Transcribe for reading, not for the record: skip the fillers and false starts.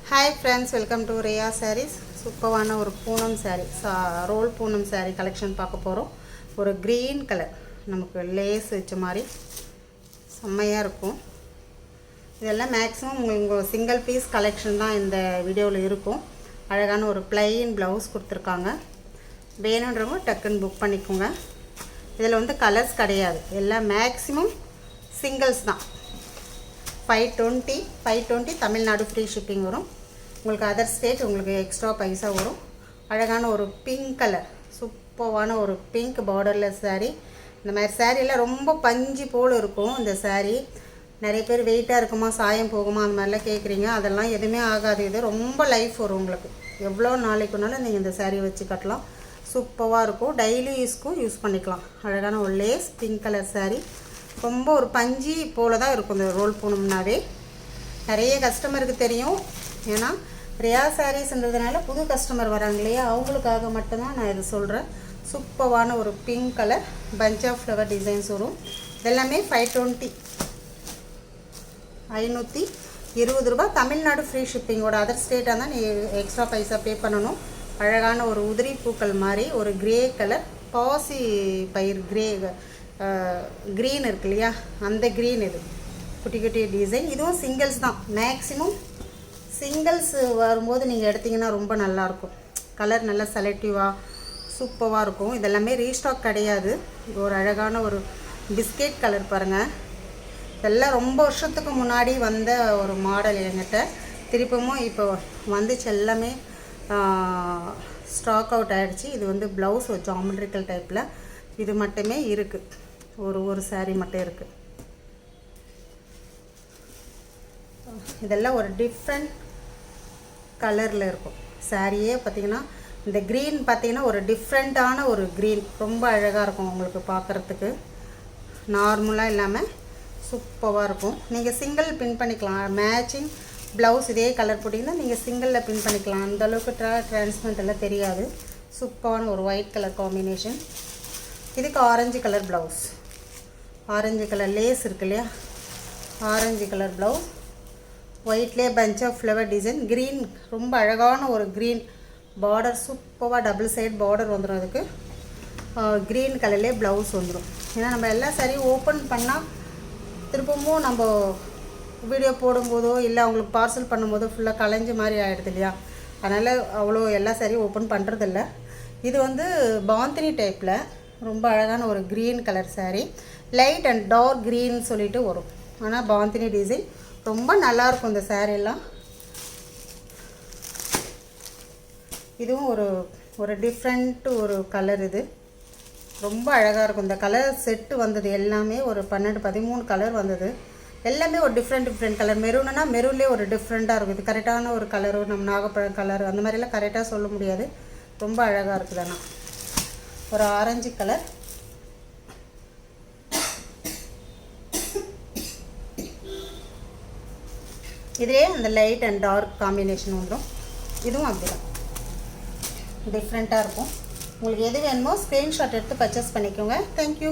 Hi friends, welcome to Rhea Sarees. சூப்பரான ஒரு Poonam saree, roll Poonam saree collection பார்க்க போகிறோம். ஒரு green கலர் நமக்கு லேஸ் வச்ச மாதிரி செம்மையாக இருக்கும். இதெல்லாம் மேக்ஸிமம் உங்களுக்கு சிங்கிள் பீஸ் கலெக்ஷன் தான் இந்த வீடியோவில் இருக்கும். அழகான ஒரு plain ப்ளவுஸ் கொடுத்துருக்காங்க. வேணுன்றவங்க டக்குன்னு புக் பண்ணிக்கோங்க. இதில் வந்து கலர்ஸ் கிடையாது, எல்லாம் மேக்ஸிமம் சிங்கிள்ஸ் தான். 520 தமிழ்நாடு ஃப்ரீ ஷிப்பிங் வரும். உங்களுக்கு அதர் ஸ்டேட் உங்களுக்கு எக்ஸ்ட்ரா பைசா வரும். அழகான ஒரு பிங்க் கலர், சூப்பரான ஒரு பிங்க் பார்டர்லெஸ் saree. இந்த மாதிரி சாரீலாம் ரொம்ப பஞ்சு போல் இருக்கும். இந்த saree நிறைய பேர் வெயிட்டாக இருக்குமா, சாயம் போகுமா, அந்த மாதிரிலாம் கேட்குறீங்க. அதெல்லாம் எதுவுமே ஆகாது. இது ரொம்ப லைஃப் வரும் உங்களுக்கு. எவ்வளோ நாளைக்குனாலும் நீங்கள் இந்த saree வச்சு கட்டலாம். சூப்பராக இருக்கும். டெய்லி யூஸ்க்கும் யூஸ் பண்ணிக்கலாம். அழகான ஒரு லேஸ் பிங்க் கலர் saree. ரொம்ப ஒரு பஞ்சு போல் தான் இருக்கும் இந்த ரோல் போனோம்னாவே. நிறைய கஸ்டமருக்கு தெரியும். ஏன்னா ரியா சாரீஸ்ன்றதுனால புது கஸ்டமர் வராங்க இல்லையா, அவங்களுக்காக மட்டும்தான் நான் இது சொல்கிறேன். சூப்பரான ஒரு pink colour bunch of flower designs வரும். இதெல்லாமே 520 ரூபா தமிழ்நாடு ஃப்ரீ ஷிப்பிங்கோட. அதர் ஸ்டேட்டாக தான் நீ எக்ஸ்ட்ரா பைசா பே பண்ணணும். அழகான ஒரு உதிரி பூக்கள் மாதிரி ஒரு கிரே கலர் பாசி பயிர் க்ரீன் இருக்கு இல்லையா, அந்த க்ரீன் இது குட்டி குட்டி டிசைன். இதுவும் சிங்கிள்ஸ் தான். மேக்ஸிமம் சிங்கிள்ஸ் வரும்போது நீங்கள் எடுத்திங்கன்னா ரொம்ப நல்லாயிருக்கும். கலர் நல்லா செலக்டிவாக சூப்பராக இருக்கும். இதெல்லாமே ரீஸ்டாக் கிடையாது. இது ஒரு அழகான ஒரு பிஸ்கெட் கலர் பாருங்கள். இதெல்லாம் ரொம்ப வருஷத்துக்கு முன்னாடி வந்த ஒரு மாடல் என்கிட்ட. திருப்பமும் இப்போ வந்துச்சு, எல்லாமே ஸ்டாக் அவுட் ஆகிடுச்சு. இது வந்து ப்ளவுஸ் ஒரு ஜாமெட்ரிக்கல் டைப்பில் இது மட்டுமே இருக்குது. ஒரு saree மட்டும் இருக்குது. இதெல்லாம் ஒரு டிஃப்ரெண்ட் கலரில் இருக்கும். சாரியே பார்த்திங்கன்னா இந்த க்ரீன் பார்த்திங்கன்னா ஒரு டிஃப்ரெண்ட்டான ஒரு க்ரீன், ரொம்ப அழகாக இருக்கும் உங்களுக்கு பார்க்குறதுக்கு. நார்மலாக இல்லாமல் சூப்பராக இருக்கும். நீங்கள் சிங்கிள் பின் பண்ணிக்கலாம். மேட்சிங் ப்ளவுஸ் இதே கலர் போட்டிங்கன்னா நீங்கள் சிங்கிளில் பின் பண்ணிக்கலாம். அந்தளவுக்கு டிரான்ஸ்பரண்ட் எல்லாம் தெரியாது. சூப்பரான ஒரு ஒயிட் கலர் காம்பினேஷன். இதுக்கு orange colour blouse, orange colour lace இருக்கு இல்லையா, ஆரஞ்சு கலர் ப்ளவுஸ், ஒயிட்லேயே punch of flower design, green, ரொம்ப அழகான ஒரு க்ரீன் பார்டர். சூப்பராக டபுள் சைட் பார்டர் வந்துடும். அதுக்கு க்ரீன் கலர்லேயே ப்ளவுஸ் வந்துடும். ஏன்னா நம்ம எல்லா சாரியும் ஓப்பன் பண்ணால் திருப்பமும் நம்ம வீடியோ போடும்போதோ இல்லை அவங்களுக்கு பார்சல் பண்ணும்போதோ ஃபுல்லாக கலைஞ்ச மாதிரி ஆகிடுது இல்லையா, அதனால் அவ்வளோ எல்லா சாரியும் ஓப்பன் பண்ணுறதில்ல. இது வந்து பாந்தினி டைப்பில் ரொம்ப அழகான ஒரு green colour saree. Light and dark green சொல்லிட்டு வரும். ஆனால் பாந்தினி டிசைன் ரொம்ப நல்லாயிருக்கும் இந்த சாரீலாம். இதுவும் ஒரு டிஃப்ரெண்ட் ஒரு கலர். இது ரொம்ப அழகாக இருக்கும். இந்த கலர் செட்டு வந்தது எல்லாமே ஒரு 12-13 கலர் வந்தது. எல்லாமே ஒரு டிஃப்ரெண்ட் கலர். மெரூன்னா மெரூன்லேயே ஒரு டிஃப்ரெண்ட்டாக இருக்கும். இது கரெக்டான ஒரு கலரு, நம்ம நாகப்பழம் கலர் அந்த மாதிரிலாம் கரெக்டாக சொல்ல முடியாது. ரொம்ப அழகாக இருக்குது. ஆனால் ஒரு ஆரஞ்சு கலர், இதிலே அந்த லைட் அண்ட் டார்க் காம்பினேஷன் வந்துடும். இதுவும் அப்படிதான் டிஃப்ரெண்ட்டாக இருக்கும். உங்களுக்கு எது வேணுமோ ஸ்க்ரீன்ஷாட் எடுத்து பர்ச்சேஸ் பண்ணிக்கோங்க. தேங்க்யூ.